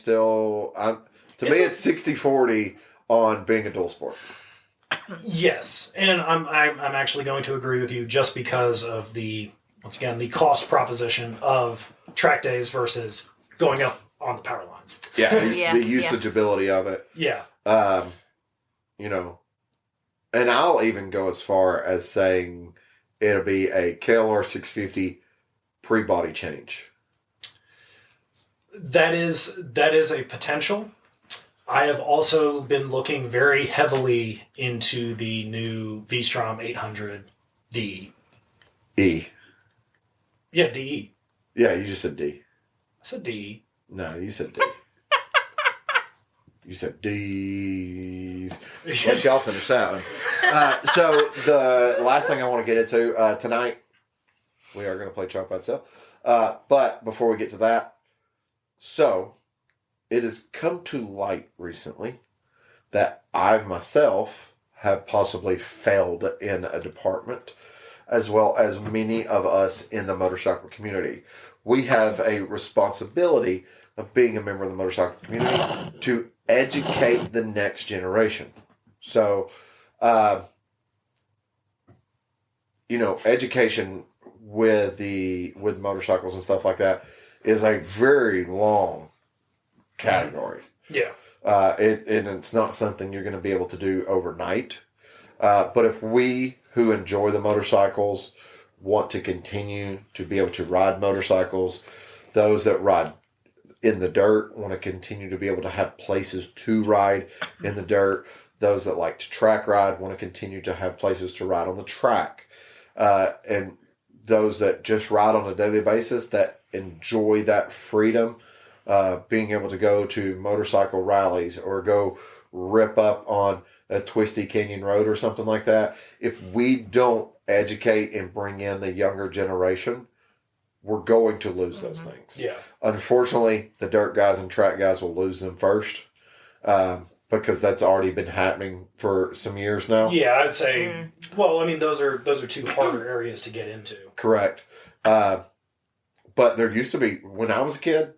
me it's 60-40 on being a dual sport.
Yes, and I'm actually going to agree with you just because of the cost proposition of track days versus going up on the power lines.
Yeah,
Yeah,
the usageability of it.
Yeah.
And I'll even go as far as saying it'll be a KLR 650 pre-body change.
That is a potential. I have also been looking very heavily into the new V-Strom 800D.
E.
Yeah, DE.
Yeah, you just said D.
I said DE.
No, you said D. You said D's. Let y'all finish that one. So the last thing I want to get into tonight, we are going to play Chalk by Itself. But before we get to that, so it has come to light recently that I myself have possibly failed in a department, as well as many of us in the motorcycle community. We have a responsibility of being a member of the motorcycle community to educate the next generation. So, education with motorcycles and stuff like that is a very long category.
Yeah.
And it's not something you're going to be able to do overnight. But if we who enjoy the motorcycles want to continue to be able to ride motorcycles, those that ride in the dirt want to continue to be able to have places to ride in the dirt. Those that like to track ride want to continue to have places to ride on the track. And those that just ride on a daily basis that enjoy that freedom, being able to go to motorcycle rallies or go rip up on a twisty canyon road or something like that. If we don't educate and bring in the younger generation, we're going to lose those things.
Yeah.
Unfortunately, the dirt guys and track guys will lose them first, because that's already been happening for some years now.
Yeah, I'd say. Well, I mean, those are two harder areas to get into.
Correct. But there used to be, when I was a kid,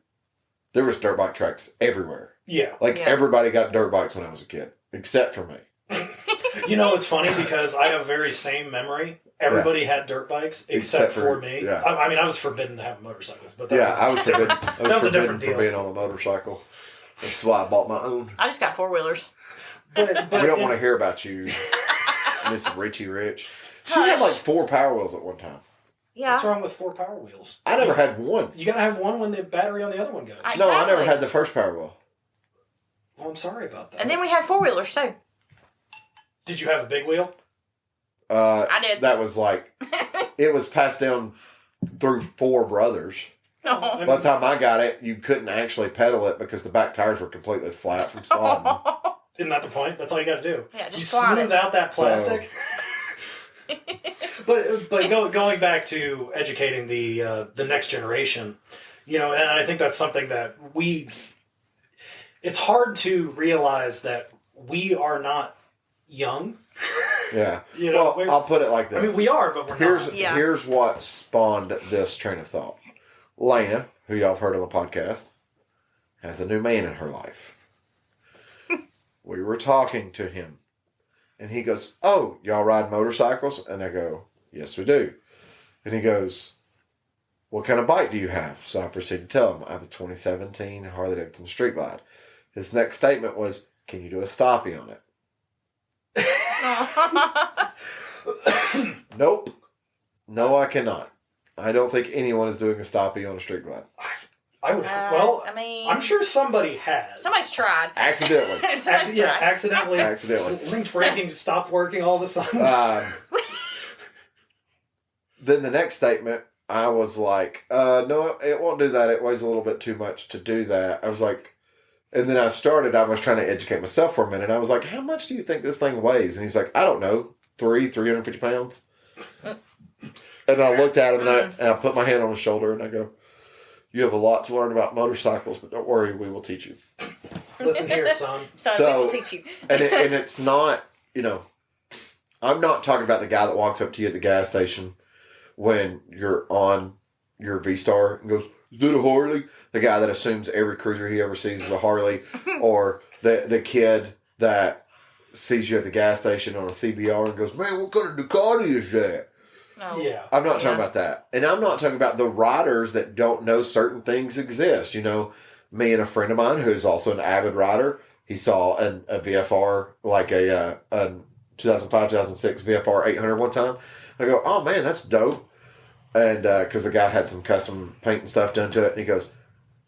there was dirt bike tracks everywhere.
Yeah.
Everybody got dirt bikes when I was a kid, except for me.
It's funny because I have very same memory. Everybody had dirt bikes except for me.
Yeah.
I was forbidden to have motorcycles, but
I was forbidden. I was
a
forbidden
different
from
deal.
being on a motorcycle. That's why I bought my own.
I just got 4-wheelers.
But
We don't want to hear about you, Miss Richie Rich. She had like 4 Power Wheels at one time.
Yeah.
What's wrong with 4 Power Wheels?
I never had one.
You gotta have one when the battery on the other one goes.
Exactly.
No, I never had the first Power Wheel.
Well, I'm sorry about that.
And then we had 4-wheelers too.
Did you have a big wheel?
I did.
That was like, it was passed down through 4 brothers.
No.
By the time I got it, you couldn't actually pedal it because the back tires were completely flat from sliding.
Isn't that the point? That's all you got to do.
Yeah, just
you
slide
smooth
it.
out that plastic. But going back to educating the next generation, and I think that's something that it's hard to realize that we are not young.
Yeah. I'll put it like this.
I mean, we are, but we're not.
Yeah.
Here's what spawned this train of thought. Lena, who y'all have heard on the podcast, has a new man in her life. We were talking to him, and he goes, "Oh, y'all ride motorcycles?" And I go, "Yes, we do." And he goes, "What kind of bike do you have?" So I proceeded to tell him, "I have a 2017 Harley Davidson Street Glide." His next statement was, "Can you do a stoppie on it?" Nope. No, I cannot. I don't think anyone is doing a stoppie on a Street Glide.
I would. I'm sure somebody has.
Somebody's tried.
Accidentally.
Somebody's tried.
Accidentally. Linked braking stopped working all of a sudden.
Then the next statement, I was like, no, it won't do that. It weighs a little bit too much to do that. I was like, And then I was trying to educate myself for a minute. I was like, how much do you think this thing weighs? And he's like, I don't know, 350 pounds. And I looked at him and I put my hand on his shoulder and I go, you have a lot to learn about motorcycles, but don't worry, we will teach you.
Listen here, son.
So we will teach you.
and it's not, I'm not talking about the guy that walks up to you at the gas station when you're on your V-Star and goes, is that a Harley? The guy that assumes every cruiser he ever sees is a Harley, or the kid that sees you at the gas station on a CBR and goes, man, what kind of Ducati is that?
No.
Yeah.
I'm not talking about that. And I'm not talking about the riders that don't know certain things exist. Me and a friend of mine who's also an avid rider, he saw a VFR, like a 2005, 2006 VFR 800 one time. I go, oh man, that's dope. And because the guy had some custom paint and stuff done to it. And he goes,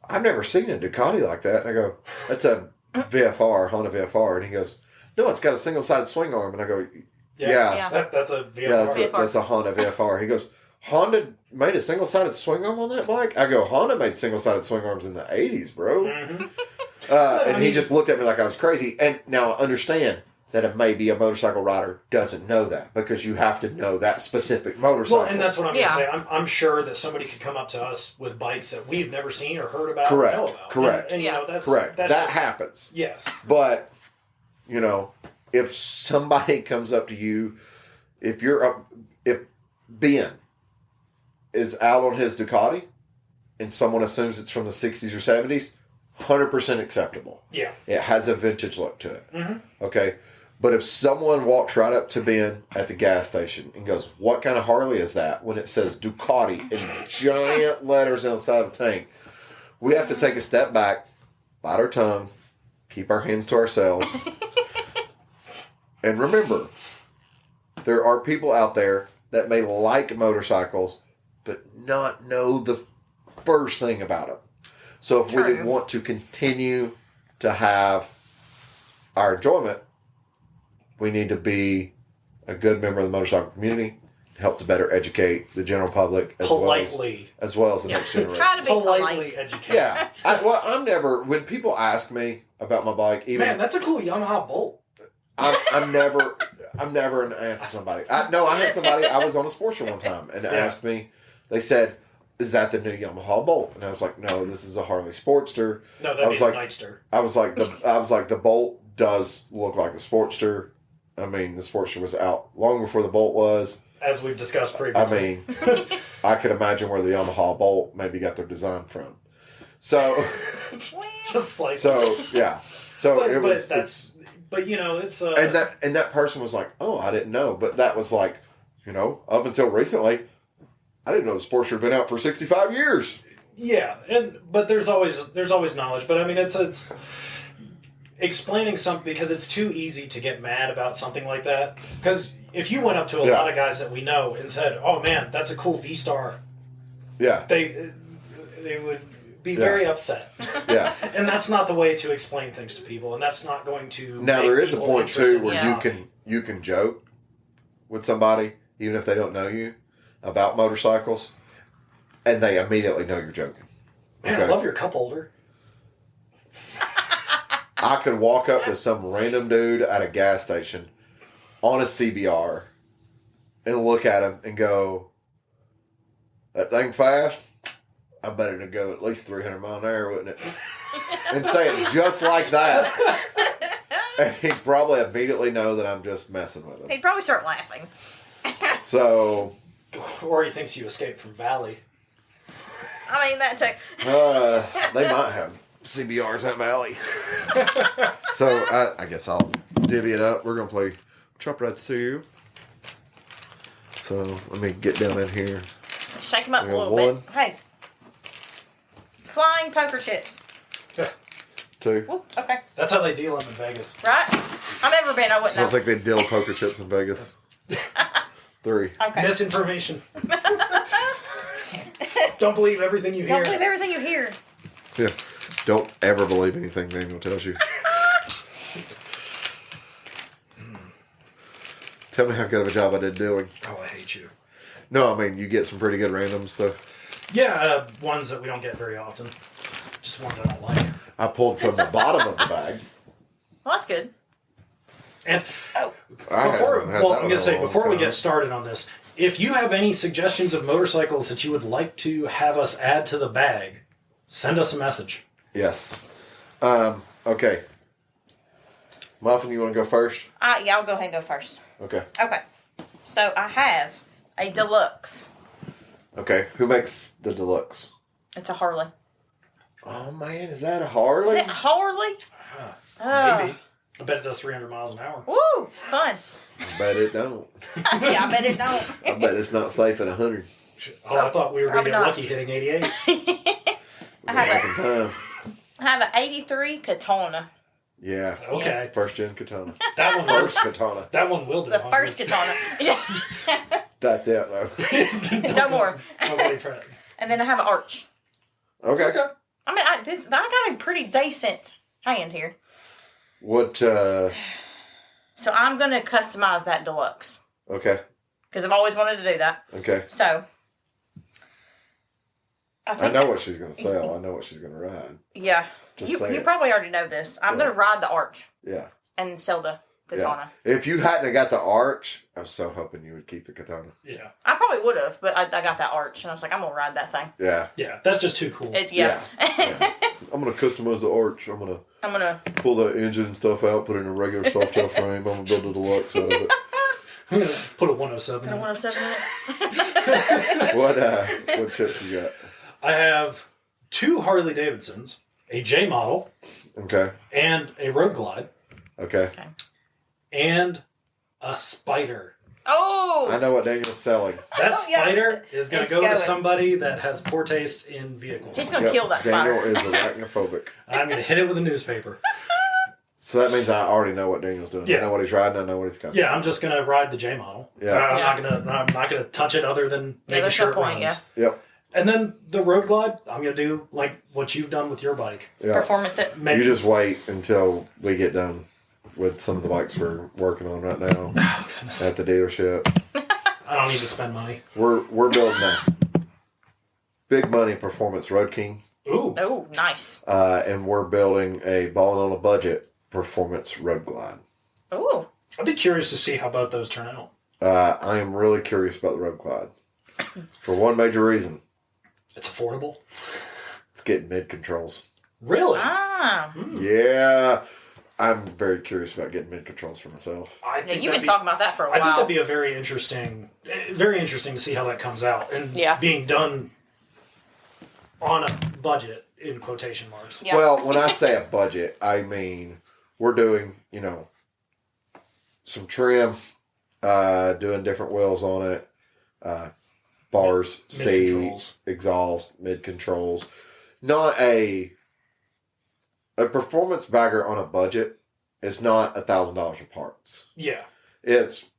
I've never seen a Ducati like that. And I go, that's a VFR, Honda VFR. And he goes, no, it's got a single-sided swing arm. And I go, yeah.
That's a VFR.
Yeah, that's a Honda VFR. He goes, Honda made a single-sided swing arm on that bike? I go, Honda made single-sided swing arms in the 80s, bro.
Mm-hmm.
And he just looked at me like I was crazy. And now understand that maybe a motorcycle rider doesn't know that because you have to know that specific motorcycle.
Well, and that's what I'm going to say. I'm sure that somebody could come up to us with bikes that we've never seen or heard about
Correct.
or know about.
Correct.
And that's
correct.
That's
that
just,
happens.
Yes.
But, if somebody comes up to you, if Ben is out on his Ducati and someone assumes it's from the 60s or 70s, 100% acceptable.
Yeah.
It has a vintage look to it.
Mm-hmm.
Okay. But if someone walks right up to Ben at the gas station and goes, what kind of Harley is that? When it says Ducati in giant letters on the side of the tank, we have to take a step back, bite our tongue, keep our hands to ourselves. And remember, there are people out there that may like motorcycles, but not know the first thing about them. So if we want to continue to have our enjoyment, we need to be a good member of the motorcycle community, help to better educate the general public as well as the next generation.
Try to be
politely educate.
Yeah. I'm never, when people ask me about my bike, even...
Man, that's a cool Yamaha Bolt.
I'm never asked somebody. I had somebody, I was on a Sportster one time, and asked me, they said, is that the new Yamaha Bolt? And I was like, no, this is a Harley Sportster.
No, that'd be a Nightster.
I was like, the Bolt does look like the Sportster. I mean, the Sportster was out long before the Bolt was.
As we've discussed previously.
I mean, I could imagine where the Yamaha Bolt maybe got their design from. So,
just like
yeah. So
but,
it was.
But it's
and that person was like, oh, I didn't know. But that was like, up until recently, I didn't know the Sportster had been out for 65 years.
Yeah, but there's always knowledge. But I mean, it's explaining something, because it's too easy to get mad about something like that. Because if you went up to a lot of guys that we know and said, "Oh man, that's a cool V-Star," they would be very upset.
Yeah,
and that's not the way to explain things to people, and that's not going to.
Now there is a point too where
you
you can joke with somebody even if they don't know you about motorcycles, and they immediately know you're joking.
Man, I love your cup holder.
I could walk up to some random dude at a gas station on a CBR and look at him and go, that thing fast? I bet it'd go at least 300 miles an hour, wouldn't it? And say it just like that. And he'd probably immediately know that I'm just messing with him.
He'd probably start laughing.
So...
Or he thinks you escaped from Valley.
I mean, that too.
They might have CBRs at Valley. So I guess I'll divvy it up. We're going to play Chop Right Seal. So let me get down in here.
Shake them up a little bit. Hey. Flying poker chips.
Yeah.
2.
Ooh, okay.
That's how they deal them in Vegas.
Right? I've never been. I wouldn't know.
I don't think they deal poker chips in Vegas. 3.
Okay.
Misinformation. Don't believe everything you hear.
Don't believe everything you hear.
Yeah. Don't ever believe anything Daniel tells you. Tell me how good of a job I did dealing.
Oh, I hate you.
No, I mean, you get some pretty good randoms, though.
Yeah, ones that we don't get very often. Just ones I don't like.
I pulled from the bottom of the bag.
Well, that's good.
And
I
before,
haven't had
well,
that
I'm
one
going to
in a
say,
long
before we
time.
get started on this, if you have any suggestions of motorcycles that you would like to have us add to the bag, send us a message.
Yes. Okay. Muffin, you want to go first?
Yeah, I'll go ahead and go first.
Okay.
Okay. So I have a deluxe.
Okay. Who makes the deluxe?
It's a Harley.
Oh man, is that a Harley?
Is it Harley?
Maybe. I bet it does 300 miles an hour.
Woo! Fun.
I bet it don't.
Yeah, I bet it don't.
I bet it's not safe at 100.
Oh, I thought we were going to
Probably
get
not.
lucky hitting 88.
I have
Back in time.
I have an 83 Katana.
Yeah.
Okay.
First gen katana.
That one
First katana.
That one will do.
The first Katana.
That's it though.
No more.
Don't wait for it.
And then I have an arch.
Okay.
I mean, I got a pretty decent hand here.
What?
So I'm going to customize that deluxe.
Okay.
Because I've always wanted to do that.
Okay.
So.
I know what she's gonna sell. I know what she's gonna ride.
Yeah.
Just say
You
it.
probably already know this. I'm going to ride the arch
Yeah.
and sell the Katana.
Yeah. If you hadn't have got the arch, I was so hoping you would keep the katana.
Yeah.
I probably would have, but I got that arch and I was like, I'm going to ride that thing.
Yeah.
Yeah. That's just too cool.
It's,
Yeah. I'm gonna customize the arch. I'm gonna
I'm going to.
pull the engine and stuff out, put it in a regular soft tail frame. I'm gonna build a deluxe out of it.
I'm going to put a 107 in
I
it.
want to 7 it.
What chips you got?
I have 2 Harley Davidsons, a J model,
Okay.
and a Road Glide,
Okay.
and a Spider.
Oh!
I know what Daniel's selling.
That
Oh, yeah.
Spider is going
It's
to go to
going.
somebody that has poor taste in vehicles.
He's going to kill that
Daniel
spider.
is arachnophobic.
I'm going to hit it with a newspaper.
So that means I already know what Daniel's doing.
Yeah.
I know what he's riding. I know what he's customizing.
Yeah, I'm just going to ride the J model.
Yeah.
I'm not going to touch it other than making
there's
sure
no
it
point,
runs.
Yep.
And then the Road Glide, I'm going to do like what you've done with your bike.
Yeah.
Performance it.
Make,
You just wait until we get done with some of the bikes we're working on right now
oh, goodness.
at the dealership.
I don't need to spend money.
We're building a big money performance Road King,
Ooh.
Oh, nice.
and we're building a balling on a budget performance Road Glide.
Ooh.
I'd be curious to see how both those turn out.
I am really curious about the Road Glide for one major reason:
It's affordable.
it's getting mid controls.
Really?
Ah.
Yeah, I'm very curious about getting mid controls for myself.
I
Yeah,
think
you've been
that'd be-
talking about that for a
I think
while.
that'd be a very interesting to see how that comes out and
Yeah.
being done on a budget in quotation marks.
Yeah.
Well, when I say a budget, I mean we're doing, some trim, doing different wheels on it, bars, seat,
Mid-controls.
exhaust, mid controls. Not a performance bagger on a budget is not $1,000 for parts.
Yeah.
It's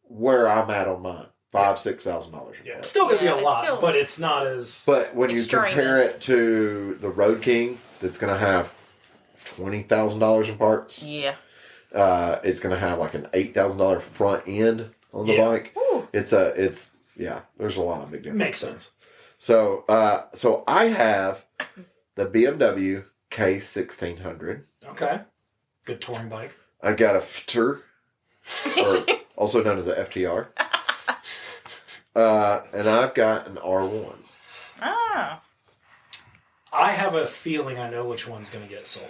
where I'm at on mine, $5,000-$6,000.
Yeah. It's still going to be a
Yeah, it's
lot,
still-
but it's not as...
But when you
Extraneous.
compare it to the Road King, that's going to have $20,000 in parts.
Yeah.
It's going to have like an $8,000 front end on the
Yeah.
bike.
Ooh.
There's a lot of big difference.
Makes sense.
So I have the BMW K1600.
Okay. Good touring bike.
I got a FTR, or also known as a FTR. And I've got an R1.
Ah.
I have a feeling I know which one's going to get sold.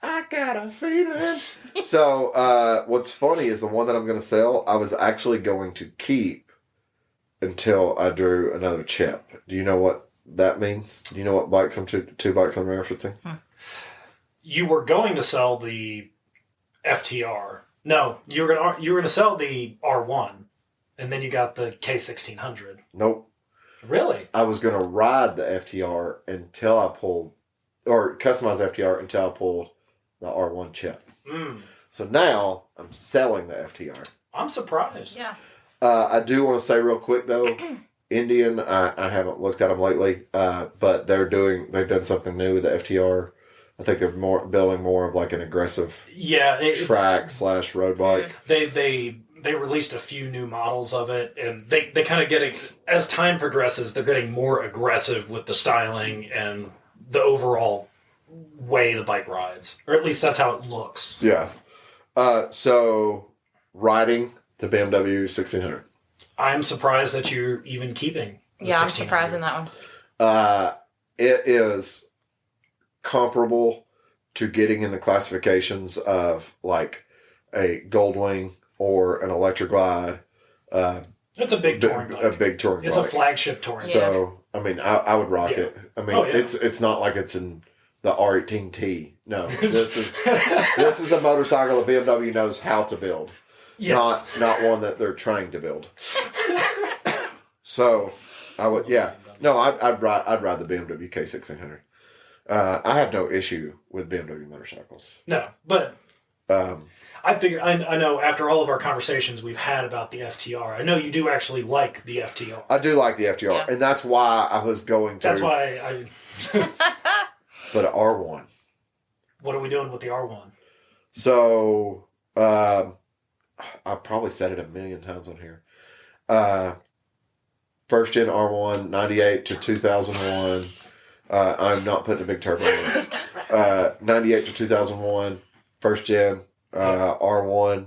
I got a feeling. So, what's funny is the one that I'm going to sell, I was actually going to keep until I drew another chip. Do you know what that means? Do you know what bikes two bikes I'm referencing?
You were going to sell the FTR. No, you were going to sell the R1, and then you got the K1600.
Nope.
Really?
I was going to ride the FTR until I pulled, or customize the FTR until I pulled the R1 chip.
Mm.
So now I'm selling the FTR.
I'm surprised.
Yeah.
I do want to say real quick though, Indian. I haven't looked at them lately, but they've done something new with the FTR. I think they're building more of like an aggressive
Yeah.
track / road bike.
They released a few new models of it, and they kind of as time progresses, they're getting more aggressive with the styling and the overall way the bike rides, or at least that's how it looks.
Yeah. So riding the BMW 1600.
I'm surprised that you're even keeping. The
I'm surprised in that one.
It is comparable to getting in the classifications of like a Goldwing or an Electric Glide.
It's a big touring bike.
A big touring
It's
bike.
a flagship touring bike.
So, I mean, I would rock it. I mean,
Oh, yeah.
it's not like it's in the R18T. No, this is a motorcycle that BMW knows how to build.
Yes.
Not one that they're trying to build. So, I would, yeah. No, I'd ride the BMW K1600. I have no issue with BMW motorcycles.
No, but I figure I know after all of our conversations we've had about the FTR, I know you do actually like the FTR.
I do like the FTR, and that's why I was going to.
That's why I.
But an R1.
What are we doing with the R1?
So, I probably said it a million times on here. First gen R1, 98 to 2001. I'm not putting a big turbo in it. 98 to 2001, first gen R1.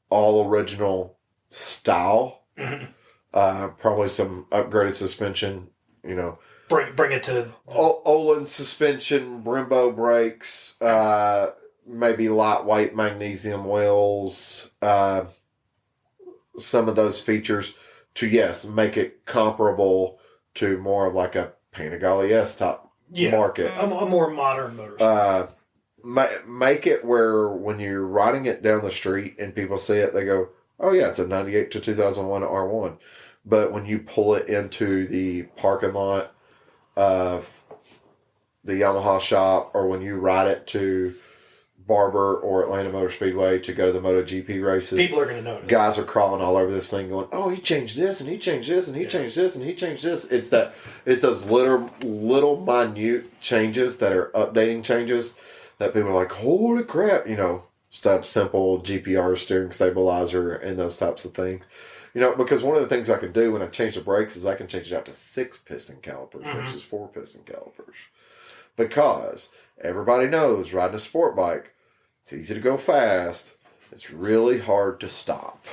All original style.
Mm-hmm.
Probably some upgraded suspension.
Bring it to
Olin suspension, Brembo brakes, maybe lightweight magnesium wheels, some of those features to, yes, make it comparable to more of like a Panigale S type market.
A more modern motorcycle.
Make it where when you're riding it down the street and people see it, they go, oh yeah, it's a 98 to 2001 R1. But when you pull it into the parking lot of the Yamaha shop, or when you ride it to Barber or Atlanta Motor Speedway to go to the MotoGP races,
people are going to notice.
Guys are crawling all over this thing going, oh, he changed this and he changed this and he changed this and he changed this. It's those little minute changes that are updating changes that people are like, holy crap, stuff, simple GPR steering stabilizer and those types of things. Because one of the things I can do when I change the brakes is I can change it out to 6 piston calipers versus 4 piston calipers. Because everybody knows riding a sport bike, it's easy to go fast. It's really hard to stop.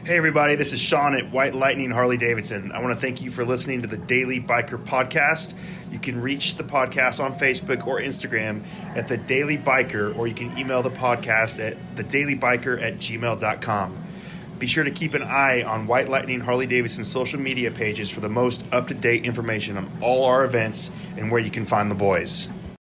Hey everybody, this is Sean at White Lightning Harley Davidson. I want to thank you for listening to the Daily Biker Podcast. You can reach the podcast on Facebook or Instagram at The Daily Biker, or you can email the podcast at thedailybiker@gmail.com. Be sure to keep an eye on White Lightning Harley Davidson social media pages for the most up-to-date information on all our events and where you can find the boys.